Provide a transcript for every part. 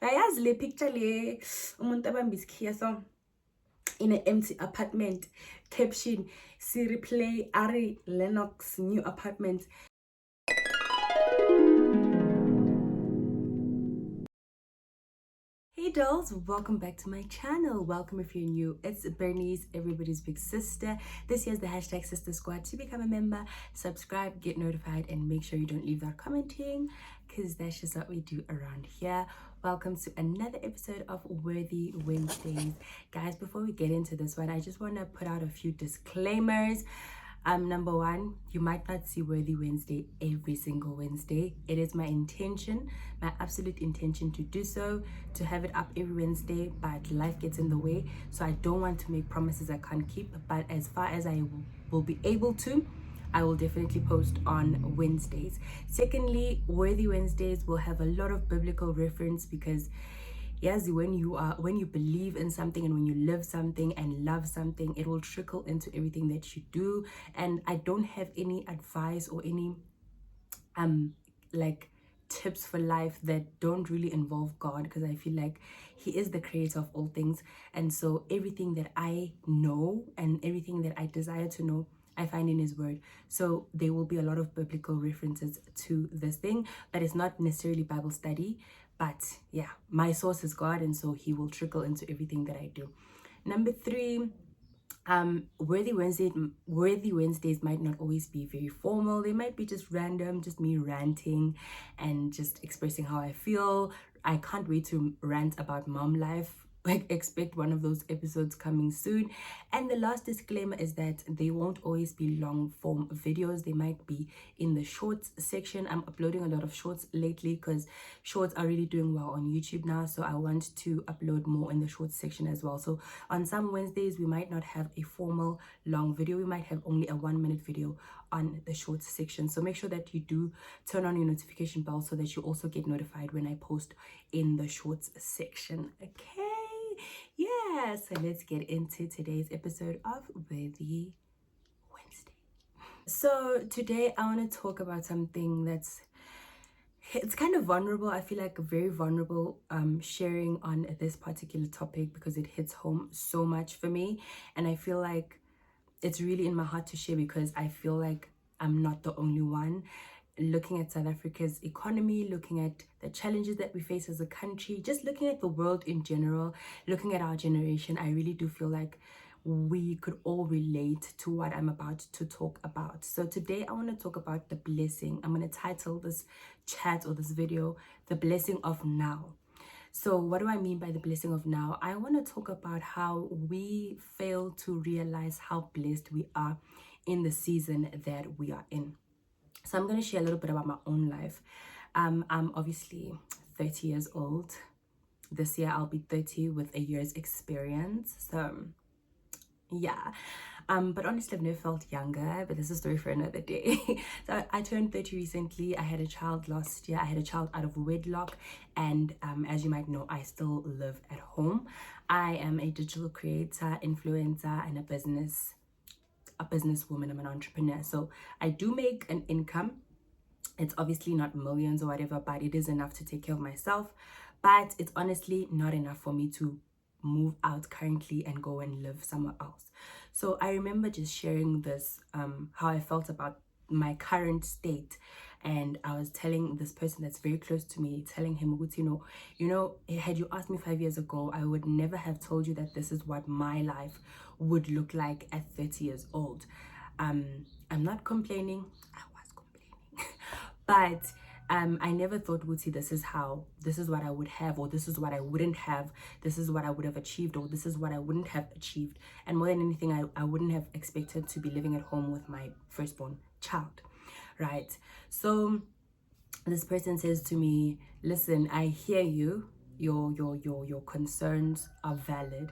Uyayazi le picture le umuntu abamba isikhiya so in an empty apartment, caption Siri play Ari Lennox new apartment. Hey dolls, welcome back to my channel. Welcome if you're new. It's Bernice, everybody's big sister. This year's the hashtag Sister Squad. To become a member, subscribe, get notified, and make sure you don't leave that commenting, because that's just what we do around here. Welcome to another episode of Worthy Wednesdays. Guys, before we get into this one, I just want to put out a few disclaimers. Number one, you might not see Worthy Wednesday every single Wednesday. It is my intention, my absolute intention to do so, to have it up every Wednesday, but life gets in the way. So I don't want to make promises I can't keep, but as far as I will be able to, I will definitely post on Wednesdays. Secondly, Worthy Wednesdays will have a lot of biblical reference, because yes, when you believe in something and when you live something and love something, it will trickle into everything that you do. And I don't have any advice or any like tips for life that don't really involve God, because I feel like He is the creator of all things. And so everything that I know and everything that I desire to know, I find in His word. So there will be a lot of biblical references to this thing, but it's not necessarily Bible study. But yeah, my source is God, and so He will trickle into everything that I do. Number three, Worthy Wednesdays might not always be very formal. They might be just random, just me ranting and just expressing how I feel. I can't wait to rant about mom life. Like, expect one of those episodes coming soon. And the last disclaimer is that they won't always be long form videos. They might be in the shorts section. I'm uploading a lot of shorts lately because shorts are really doing well on YouTube now, so I want to upload more in the shorts section as well. So on some Wednesdays we might not have a formal long video. We might have only a 1-minute video on the shorts section. So make sure that you do turn on your notification bell so that you also get notified when I post in the shorts section. Okay, yeah, so let's get into today's episode of Worthy Wednesday. So today I want to talk about something it's kind of vulnerable. I feel like very vulnerable sharing on this particular topic, because it hits home so much for me, and I feel like it's really in my heart to share, because I feel like I'm not the only one. Looking at South Africa's economy, looking at the challenges that we face as a country, just looking at the world in general, looking at our generation, I really do feel like we could all relate to what I'm about to talk about. So today I want to talk about the blessing. I'm going to title this chat or this video, The Blessing of Now. So what do I mean by the blessing of now? I want to talk about how we fail to realize how blessed we are in the season that we are in. So I'm going to share a little bit about my own life. I'm obviously 30 years old. This year I'll be 30 with a year's experience. So yeah, but honestly I've never felt younger, but this is a story for another day. So I turned 30 recently. I had a child last year. I had a child out of wedlock, and as you might know, I still live at home. I am a digital creator, influencer, and a businesswoman. I'm an entrepreneur, so I do make an income. It's obviously not millions or whatever, but it is enough to take care of myself. But it's honestly not enough for me to move out currently and go and live somewhere else. So I remember just sharing this, how I felt about my current state. And I was telling this person that's very close to me, telling him, you know, had you asked me 5 years ago, I would never have told you that this is what my life would look like at 30 years old. I'm not complaining. I was complaining. But I never thought, Wuti, this is what I would have, or this is what I wouldn't have, this is what I would have achieved, or this is what I wouldn't have achieved. And more than anything, I wouldn't have expected to be living at home with my firstborn child, right? So this person says to me, listen, I hear you, your concerns are valid,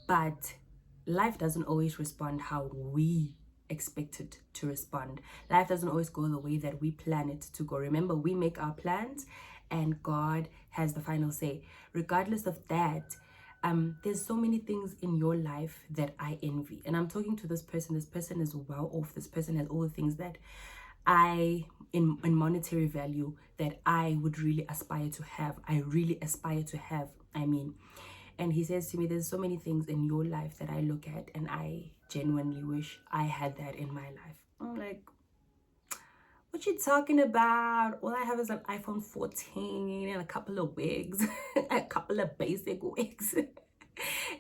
but life doesn't always respond how we expect it to respond. Life doesn't always go the way that we plan it to go. Remember, we make our plans and God has the final say. Regardless of that, there's so many things in your life that I envy. And I'm talking to this person. This person is well off. This person has all the things that in monetary value that I would really aspire to have. I really aspire to have. I mean, and he says to me, there's so many things in your life that I look at and I genuinely wish I had that in my life. I'm like, what you talking about? All I have is an iPhone 14 and a couple of wigs, a couple of basic wigs.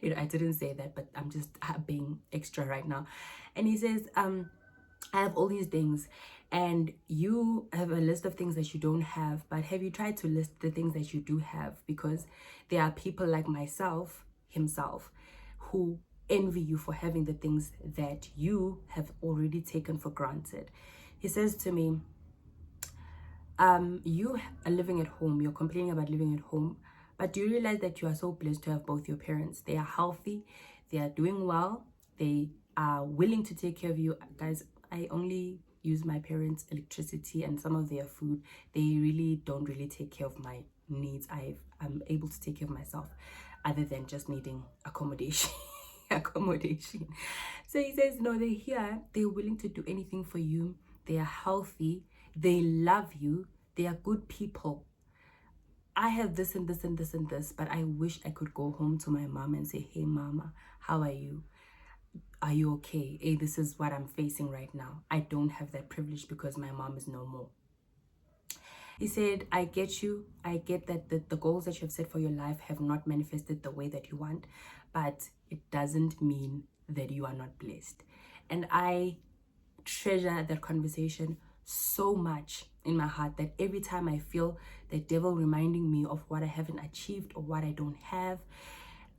I didn't say that, but I'm just being extra right now. And he says, I have all these things, and you have a list of things that you don't have, but have you tried to list the things that you do have? Because there are people like himself, who envy you for having the things that you have already taken for granted. He says to me, you are living at home, you're complaining about living at home, but do you realize that you are so blessed to have both your parents? They are healthy, they are doing well, they are willing to take care of you. Guys, I only use my parents' electricity and some of their food. They really don't really take care of my needs. I'm able to take care of myself, other than just needing accommodation. Accommodation. So he says, no, they're here, they're willing to do anything for you, they are healthy, they love you, they are good people. I have this and this and this and this, but I wish I could go home to my mom and say, hey mama, how are you? Are you okay? Hey, this is what I'm facing right now. I don't have that privilege because my mom is no more. He said, I get you. I get that the goals that you have set for your life have not manifested the way that you want, but it doesn't mean that you are not blessed. And I treasure that conversation so much in my heart that every time I feel the devil reminding me of what I haven't achieved or what I don't have,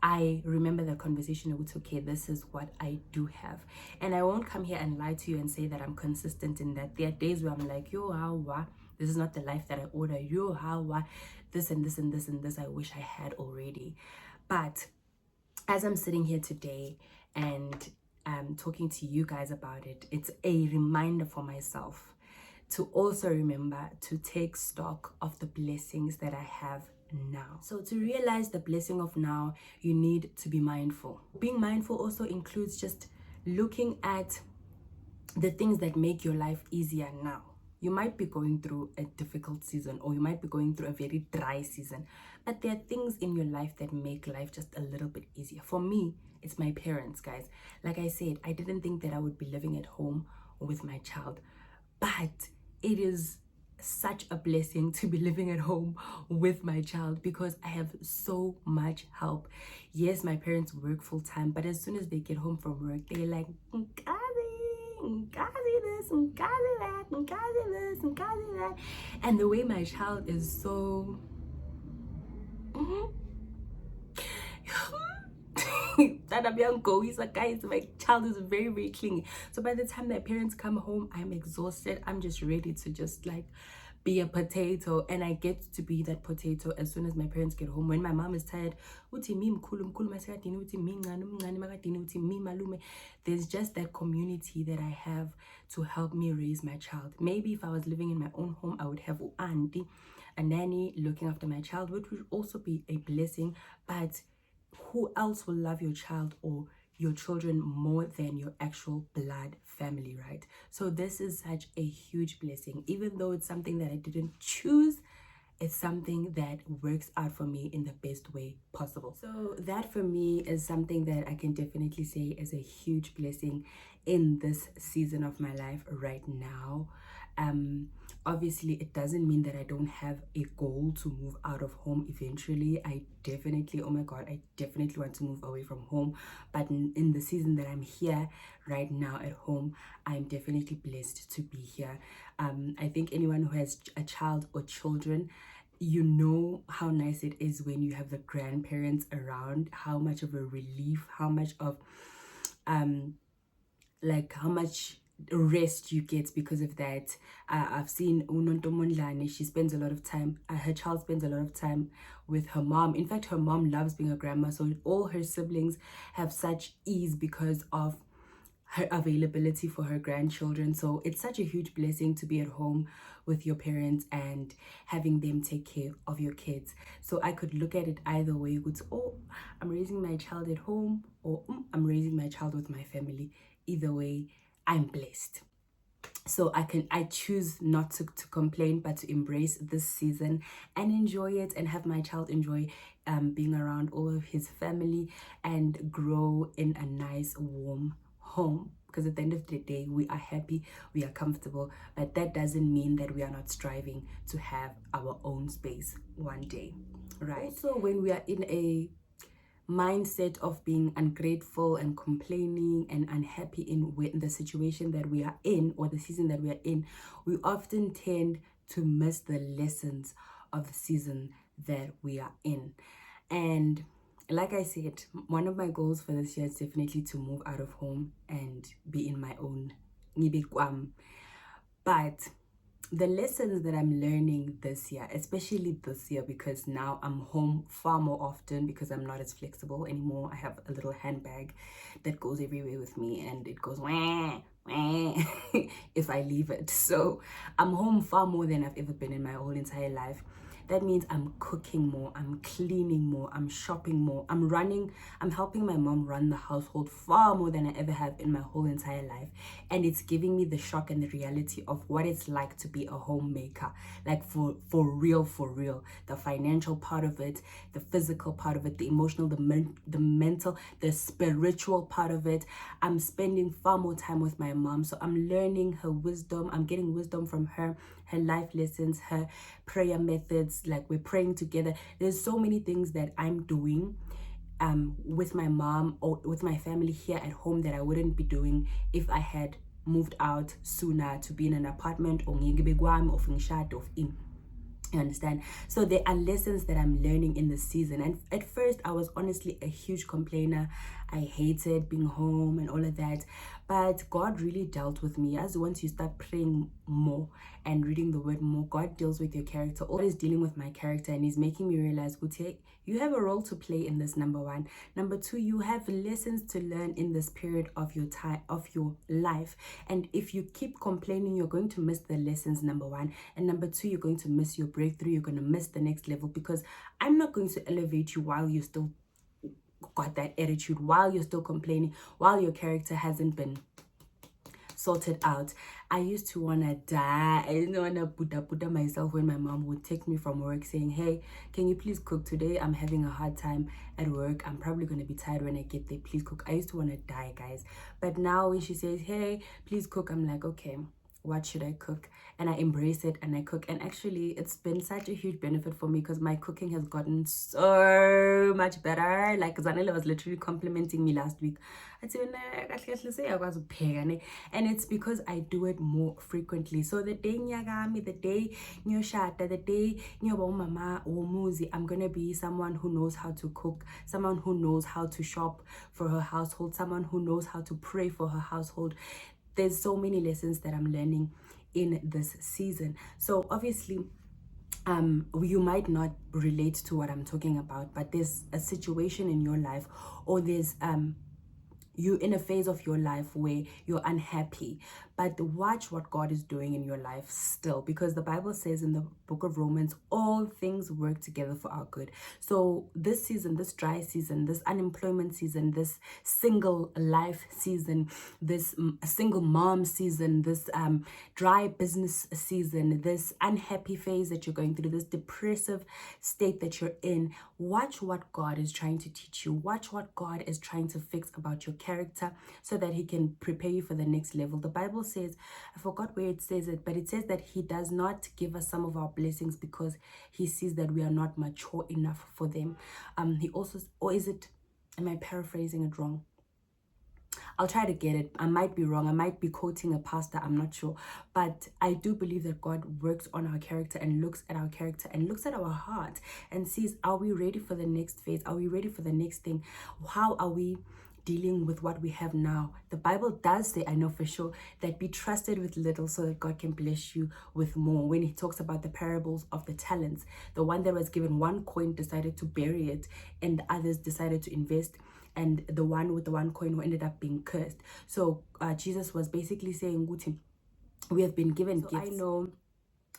I remember the conversation of it's okay, this is what I do have. And I won't come here and lie to you and say that I'm consistent in that. There are days where I'm like, yo, how, what? This is not the life that I order. Yo, how, what? This and this and this and this I wish I had already. But as I'm sitting here today and talking to you guys about it, it's a reminder for myself to also remember to take stock of the blessings that I have now. So to realize the blessing of now, you need to be mindful. Being mindful also includes just looking at the things that make your life easier now. You might be going through a difficult season, or you might be going through a very dry season, but there are things in your life that make life just a little bit easier. For me, it's my parents, guys. Like I said, I didn't think that I would be living at home with my child, but it is such a blessing to be living at home with my child because I have so much help. Yes, my parents work full time, but as soon as they get home from work, they're like, this, that, this, that. And the way my child is so guys, my child is very, very clingy. So by the time their parents come home, I'm exhausted. I'm just ready to just like be a potato, and I get to be that potato as soon as my parents get home. When my mom is tired, there's just that community that I have to help me raise my child. Maybe if I was living in my own home, I would have auntie, a nanny looking after my child, which would also be a blessing. But who else will love your child or your children more than your actual blood family, right? So this is such a huge blessing. Even though it's something that I didn't choose, it's something that works out for me in the best way possible. So that for me is something that I can definitely say is a huge blessing in this season of my life right now. Obviously it doesn't mean that I don't have a goal to move out of home eventually. I definitely, oh my god, I definitely want to move away from home, but in the season that I'm here right now at home, I'm definitely blessed to be here. I think anyone who has a child or children, you know how nice it is when you have the grandparents around, how much of a relief, how much of how much rest you get because of that. I've seen Unontomondlane, she spends a lot of time, her child spends a lot of time with her mom. In fact, her mom loves being a grandma, so all her siblings have such ease because of her availability for her grandchildren. So it's such a huge blessing to be at home with your parents and having them take care of your kids. So I could look at it either way. It's, oh, I'm raising my child at home, or I'm raising my child with my family. Either way, I'm blessed. So I choose not to complain, but to embrace this season and enjoy it, and have my child enjoy being around all of his family and grow in a nice warm home. Because at the end of the day, we are happy, we are comfortable, but that doesn't mean that we are not striving to have our own space one day, right? Also, when we are in a mindset of being ungrateful and complaining and unhappy in the situation that we are in, or the season that we are in, we often tend to miss the lessons of the season that we are in. And like I said, one of my goals for this year is definitely to move out of home and be in my own but the lessons that I'm learning this year, especially this year, because now I'm home far more often because I'm not as flexible anymore. I have a little handbag that goes everywhere with me, and it goes wah, wah, if I leave it. So I'm home far more than I've ever been in my whole entire life. That means I'm cooking more, I'm cleaning more, I'm shopping more, I'm helping my mom run the household far more than I ever have in my whole entire life. And it's giving me the shock and the reality of what it's like to be a homemaker. Like for real, for real. The financial part of it, the physical part of it, the emotional, the mental, the spiritual part of it. I'm spending far more time with my mom. So I'm learning her wisdom. I'm getting wisdom from her life lessons, her prayer methods. Like, we're praying together. There's so many things that I'm doing with my mom or with my family here at home that I wouldn't be doing if I had moved out sooner to be in an apartment or in. You understand? So there are lessons that I'm learning in this season. And at first, I was honestly a huge complainer. I hated being home and all of that. But God really dealt with me. As once you start praying more and reading the word more, God deals with your character. Always dealing with my character, and He's making me realize, Gute, you have a role to play in this, number one. Number two, you have lessons to learn in this period of your time, of your life. And if you keep complaining, you're going to miss the lessons, number one. And number two, you're going to miss your breakthrough. You're going to miss the next level, because I'm not going to elevate you while you're still got that attitude, while you're still complaining, while your character hasn't been sorted out. I used to want to die. I didn't want to put myself when my mom would take me from work saying, hey, can you please cook today? I'm having a hard time at work. I'm probably going to be tired when I get there. Please cook. I used to want to die, guys. But now when she says, hey, please cook, I'm like, okay, what should I cook? And I embrace it and I cook. And actually, it's been such a huge benefit for me because my cooking has gotten so much better. Like, Zanele was literally complimenting me last week. And it's because I do it more frequently. So the day nyagami, the day nyoshata, the day mama or muzi, I'm gonna be someone who knows how to cook, someone who knows how to shop for her household, someone who knows how to pray for her household. There's so many lessons that I'm learning in this season. So obviously, you might not relate to what I'm talking about, but there's a situation in your life, or there's you in a phase of your life where you're unhappy, but watch what God is doing in your life still, because the Bible says in the book of Romans, all things work together for our good. So this season, this dry season, this unemployment season, this single life season, this single mom season, this dry business season, this unhappy phase that you're going through, this depressive state that you're in, watch what God is trying to teach you. Watch what God is trying to fix about your character so that He can prepare you for the next level. The Bible says, I forgot where it says it, but it says that He does not give us some of our blessings because He sees that we are not mature enough for them. He also, or is it, am I paraphrasing it wrong? I'll try to get it. I might be wrong. I might be quoting a pastor. I'm not sure. But I do believe that God works on our character and looks at our character and looks at our heart and sees, are we ready for the next phase? Are we ready for the next thing? How are we dealing with what we have now? The Bible does say, I know for sure, that be trusted with little so that God can bless you with more. When He talks about the parables of the talents, the one that was given one coin decided to bury it, and others decided to invest, and the one with the one coin who ended up being cursed. So Jesus was basically saying, we have been given gifts. I know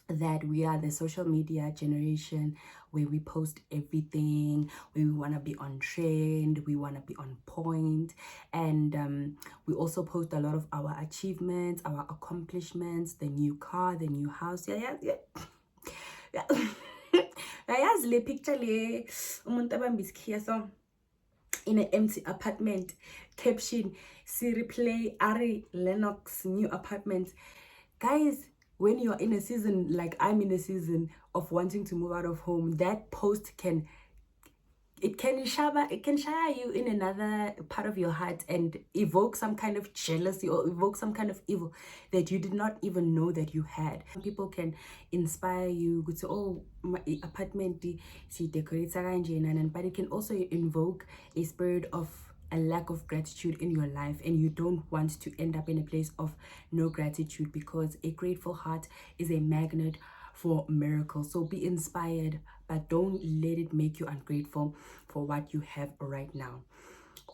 that we are the social media generation. where we post everything, where we want to be on trend, we want to be on point. And we also post a lot of our achievements, our accomplishments, the new car, the new house. Yeah. Yazi le picture le umuntu abamba isikhiya so in an empty apartment, caption si replay Ari Lennox new apartment. Guys, when you're in a season like I'm in a season of wanting to move out of home, that post can share you in another part of your heart and evoke some kind of jealousy or evoke some kind of evil that you did not even know that you had. People can inspire you to say, oh, my apartment si decorate, but it can also invoke a spirit of a lack of gratitude in your life, and you don't want to end up in a place of no gratitude, because a grateful heart is a magnet for miracles. So be inspired, but don't let it make you ungrateful for what you have right now.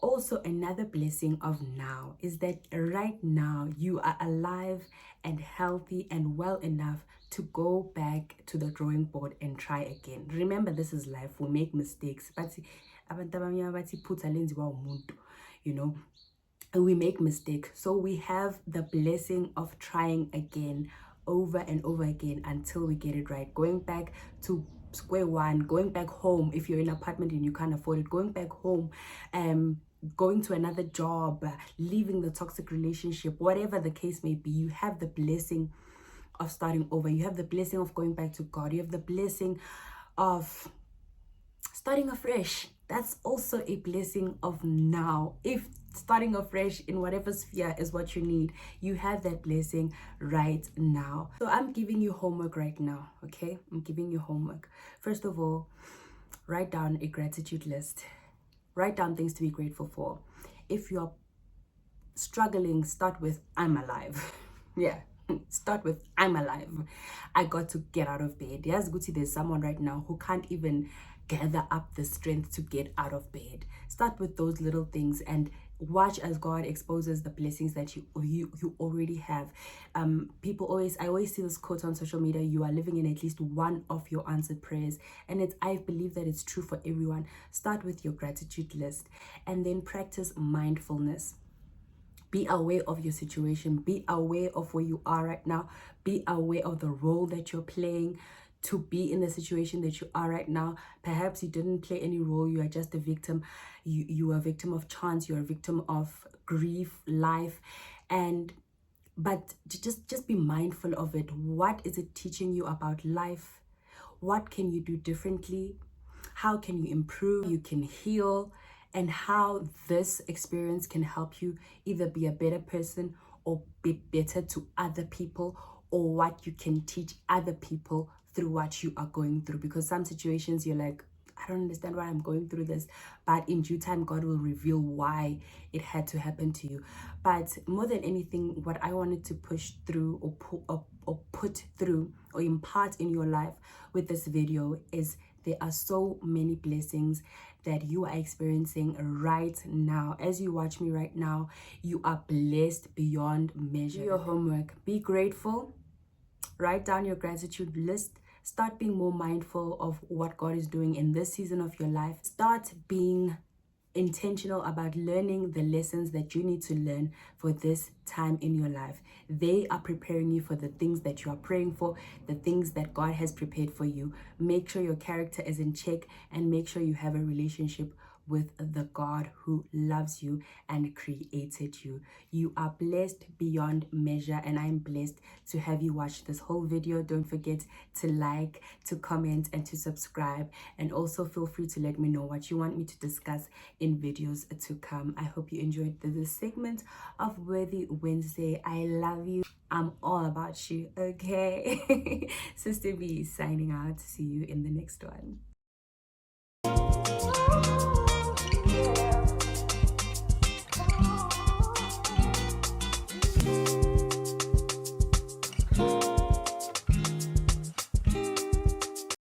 Also, another blessing of now is that right now you are alive and healthy and well enough to go back to the drawing board and try again. Remember, this is life. We make mistakes, but you know, we make mistakes. So we have the blessing of trying again, over and over again, until we get it right. Going back to square one, going back home if you're in an apartment and you can't afford it, going back home, going to another job, leaving the toxic relationship, whatever the case may be. You have the blessing of starting over. You have the blessing of going back to God. You have the blessing of starting afresh. That's also a blessing of now. If starting afresh in whatever sphere is what you need, you have that blessing right now. So I'm giving you homework right now, okay? I'm giving you homework. First of all, write down a gratitude list. Write down things to be grateful for. If you're struggling, start with I'm alive. Yeah. Start with I'm alive. I got to get out of bed. Yes, Gucci, there's someone right now who can't even gather up the strength to get out of bed. Start with those little things and watch as God exposes the blessings that you already have. I always see this quote on social media: you are living in at least one of your answered prayers. And I believe that it's true for everyone. Start with your gratitude list and then practice mindfulness. Be aware of your situation. Be aware of where you are right now. Be aware of the role that you're playing to be in the situation that you are right now. Perhaps you didn't play any role. You are just a victim. You are a victim of chance. You're a victim of grief, life. But just be mindful of it. What is it teaching you about life? What can you do differently? How can you improve? You can heal. And how this experience can help you either be a better person or be better to other people, or what you can teach other people through what you are going through. Because some situations you're like, I don't understand why I'm going through this, but in due time God will reveal why it had to happen to you. But more than anything, what I wanted to push through or put through or impart in your life with this video is there are so many blessings that you are experiencing right now. As you watch me right now, you are blessed beyond measure. Do your homework. Be grateful. Write down your gratitude list. Start being more mindful of what God is doing in this season of your life. Start being intentional about learning the lessons that you need to learn for this time in your life. They are preparing you for the things that you are praying for, the things that God has prepared for you. Make sure your character is in check and make sure you have a relationship with the God who loves you and created you. You are blessed beyond measure, and I'm blessed to have you watch this whole video. Don't forget to like, to comment, and to subscribe. And also feel free to let me know what you want me to discuss in videos to come. I hope you enjoyed this segment of Worthy Wednesday. I love you. I'm all about you, okay? Sister B signing out. See you in the next one.